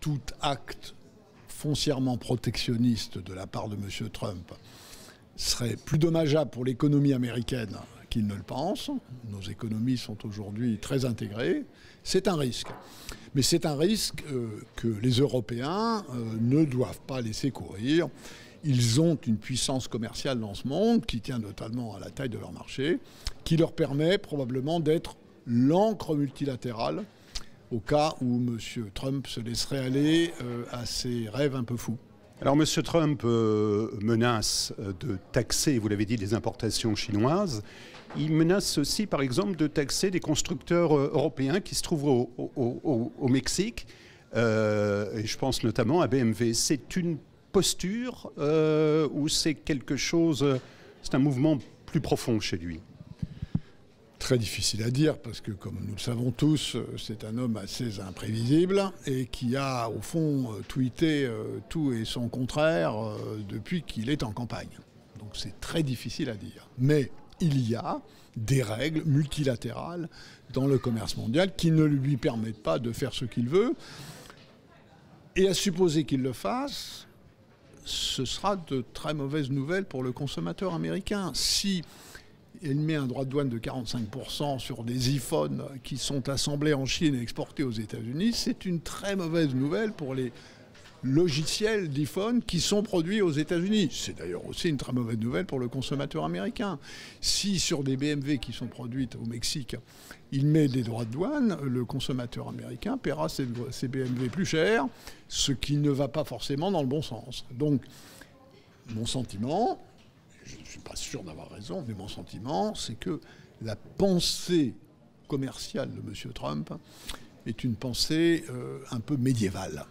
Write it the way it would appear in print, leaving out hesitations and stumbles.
tout acte foncièrement protectionniste de la part de M. Trump serait plus dommageable pour l'économie américaine qu'il ne le pense. Nos économies sont aujourd'hui très intégrées. C'est un risque. Mais c'est un risque que les Européens ne doivent pas laisser courir. Ils ont une puissance commerciale dans ce monde qui tient notamment à la taille de leur marché, qui leur permet probablement d'être l'encre multilatérale au cas où M. Trump se laisserait aller à ses rêves un peu fous. Alors M. Trump menace de taxer, vous l'avez dit, les importations chinoises. Il menace aussi, par exemple, de taxer des constructeurs européens qui se trouvent au Mexique. Et je pense notamment à BMW. C'est une posture ou c'est quelque chose, c'est un mouvement plus profond chez lui? Très difficile à dire parce que, comme nous le savons tous, c'est un homme assez imprévisible et qui a, au fond, tweeté tout et son contraire depuis qu'il est en campagne. Donc c'est très difficile à dire. Mais il y a des règles multilatérales dans le commerce mondial qui ne lui permettent pas de faire ce qu'il veut. Et à supposer qu'il le fasse, ce sera de très mauvaises nouvelles pour le consommateur américain. Si il met un droit de douane de 45% sur des iPhones qui sont assemblés en Chine et exportés aux États-Unis, c'est une très mauvaise nouvelle pour les logiciels d'iPhone qui sont produits aux États-Unis. C'est d'ailleurs aussi une très mauvaise nouvelle pour le consommateur américain. Si sur des BMW qui sont produites au Mexique, il met des droits de douane, le consommateur américain paiera ces BMW plus cher, ce qui ne va pas forcément dans le bon sens. Donc, mon sentiment, je ne suis pas sûr d'avoir raison, mais mon sentiment, c'est que la pensée commerciale de M. Trump est une pensée un peu médiévale.